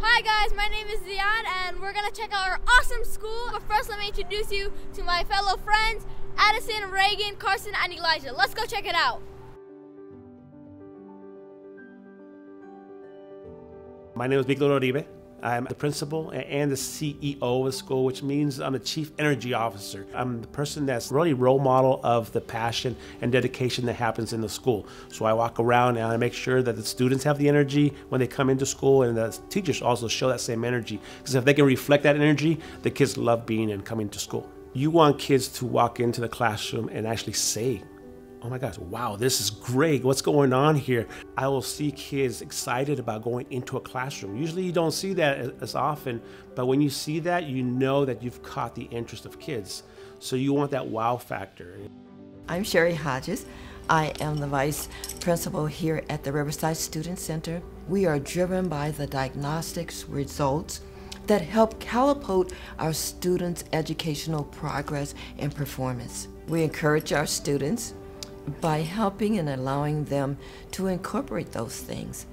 Hi guys, my name is Zion and we're gonna check out our awesome school. But first let me introduce you to my fellow friends, Addison, Reagan, Carson, and Elijah. Let's go check it out. My name is Uribe. I'm the principal and the CEO of the school, which means I'm the chief energy officer. I'm the person that's really role model of the passion and dedication that happens in the school. So I walk around and I make sure that the students have the energy when they come into school, and the teachers also show that same energy. Because if they can reflect that energy, the kids love being and coming to school. You want kids to walk into the classroom and actually say, oh my gosh, wow, this is great. What's going on here? I will see kids excited about going into a classroom. Usually you don't see that as often, but when you see that, you know that you've caught the interest of kids. So you want that wow factor. I'm Sherrie Hodges. I am the vice principal here at the Riverside Student Center. We are driven by the diagnostics results that help calibrate our students' educational progress and performance. We encourage our students by helping and allowing them to incorporate those things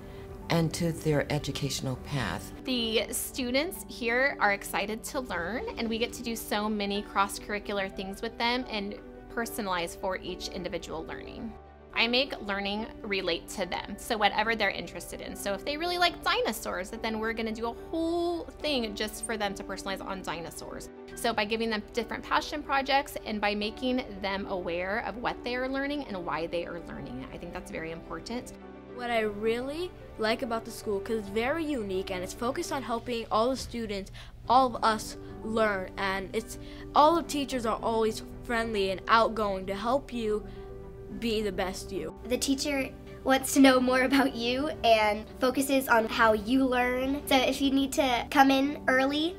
into their educational path. The students here are excited to learn, and we get to do so many cross-curricular things with them and personalize for each individual learning. I make learning relate to them, so whatever they're interested in. So if they really like dinosaurs, then we're gonna do a whole thing just for them to personalize on dinosaurs. So by giving them different passion projects and by making them aware of what they are learning and why they are learning it, I think that's very important. What I really like about the school, because it's very unique and it's focused on helping all the students, all of us learn, and all the teachers are always friendly and outgoing to help you be the best you. The teacher wants to know more about you and focuses on how you learn. So if you need to come in early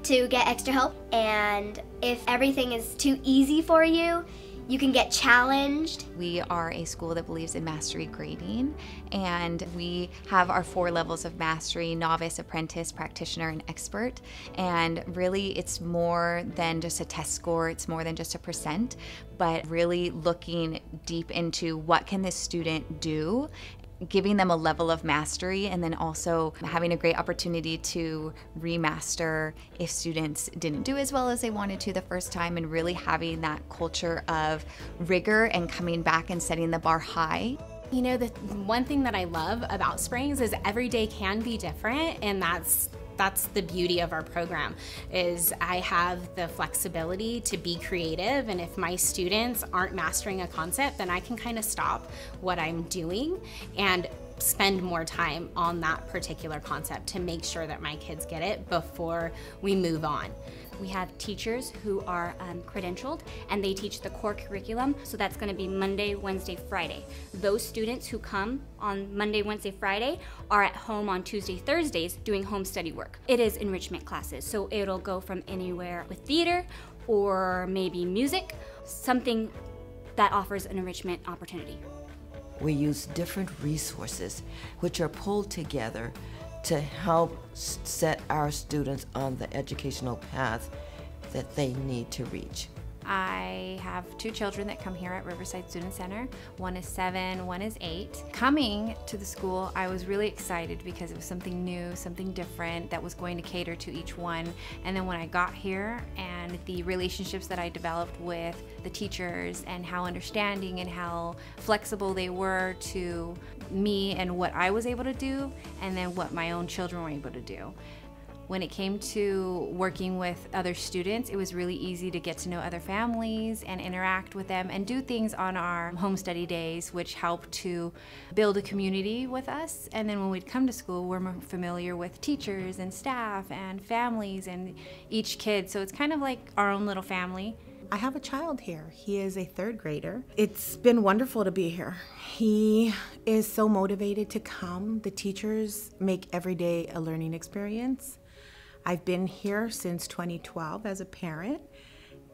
to get extra help, and if everything is too easy for you, you can get challenged. We are a school that believes in mastery grading, and we have our 4 levels of mastery: novice, apprentice, practitioner, and expert. And really it's more than just a test score, it's more than just a percent, but really looking deep into what can this student do, giving them a level of mastery, and then also having a great opportunity to remaster if students didn't do as well as they wanted to the first time, and really having that culture of rigor and coming back and setting the bar high. You know, the one thing that I love about Springs is every day can be different, and that's the beauty of our program, is I have the flexibility to be creative, and if my students aren't mastering a concept, then I can kind of stop what I'm doing and spend more time on that particular concept to make sure that my kids get it before we move on. We have teachers who are credentialed, and they teach the core curriculum, so that's going to be Monday, Wednesday, Friday. Those students who come on Monday, Wednesday, Friday are at home on Tuesday, Thursdays doing home study work. It is enrichment classes, so it'll go from anywhere with theater or maybe music, something that offers an enrichment opportunity. We use different resources which are pulled together to help set our students on the educational path that they need to reach. I have 2 children that come here at Riverside Student Center. One is 7, one is 8. Coming to the school, I was really excited because it was something new, something different that was going to cater to each one. And then when I got here and the relationships that I developed with the teachers and how understanding and how flexible they were to me and what I was able to do, and then what my own children were able to do. When it came to working with other students, it was really easy to get to know other families and interact with them and do things on our home study days, which helped to build a community with us. And then when we'd come to school, we're more familiar with teachers and staff and families and each kid. So it's kind of like our own little family. I have a child here. He is a 3rd grader. It's been wonderful to be here. He is so motivated to come. The teachers make every day a learning experience. I've been here since 2012 as a parent,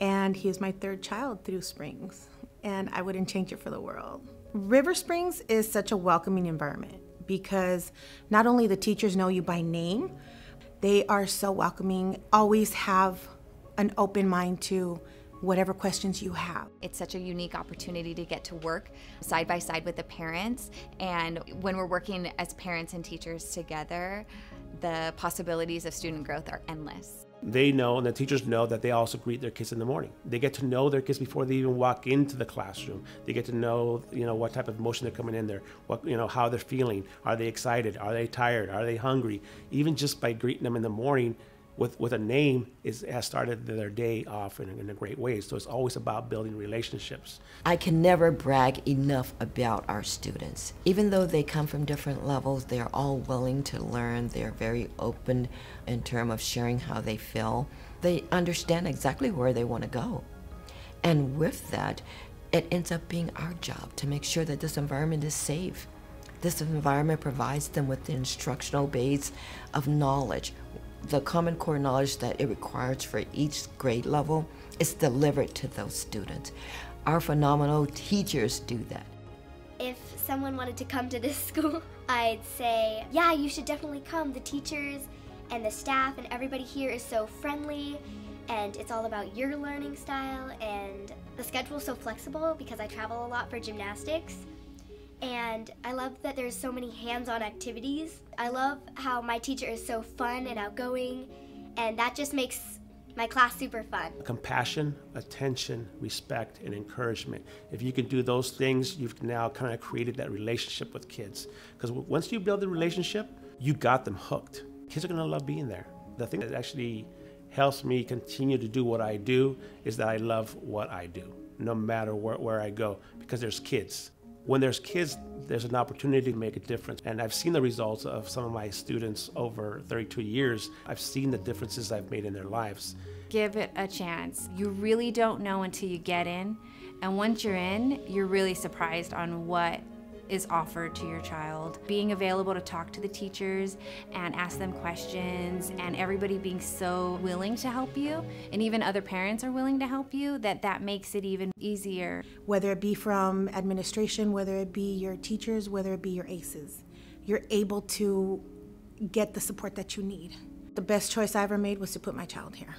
and he is my 3rd child through Springs, and I wouldn't change it for the world. River Springs is such a welcoming environment because not only the teachers know you by name, they are so welcoming, always have an open mind to whatever questions you have. It's such a unique opportunity to get to work side by side with the parents, and when we're working as parents and teachers together, the possibilities of student growth are endless. They know, and the teachers know, that they also greet their kids in the morning. They get to know their kids before they even walk into the classroom. They get to know, what type of emotion they're coming in there, how they're feeling. Are they excited? Are they tired? Are they hungry? Even just by greeting them in the morning with a name has started their day off in a great way. So it's always about building relationships. I can never brag enough about our students. Even though they come from different levels, they're all willing to learn. They're very open in terms of sharing how they feel. They understand exactly where they want to go. And with that, it ends up being our job to make sure that this environment is safe. This environment provides them with the instructional base of knowledge. The Common Core knowledge that it requires for each grade level is delivered to those students. Our phenomenal teachers do that. If someone wanted to come to this school, I'd say, yeah, you should definitely come. The teachers and the staff and everybody here is so friendly, and it's all about your learning style, and the schedule is so flexible because I travel a lot for gymnastics. And I love that there's so many hands-on activities. I love how my teacher is so fun and outgoing, and that just makes my class super fun. Compassion, attention, respect, and encouragement. If you can do those things, you've now kind of created that relationship with kids. Because once you build a relationship, you got them hooked. Kids are gonna love being there. The thing that actually helps me continue to do what I do is that I love what I do, no matter where I go, because there's kids. When there's kids, there's an opportunity to make a difference. And I've seen the results of some of my students over 32 years. I've seen the differences I've made in their lives. Give it a chance. You really don't know until you get in. And once you're in, you're really surprised on what is offered to your child. Being available to talk to the teachers and ask them questions, and everybody being so willing to help you, and even other parents are willing to help you, that makes it even easier. Whether it be from administration, whether it be your teachers, whether it be your ACEs, you're able to get the support that you need. The best choice I ever made was to put my child here.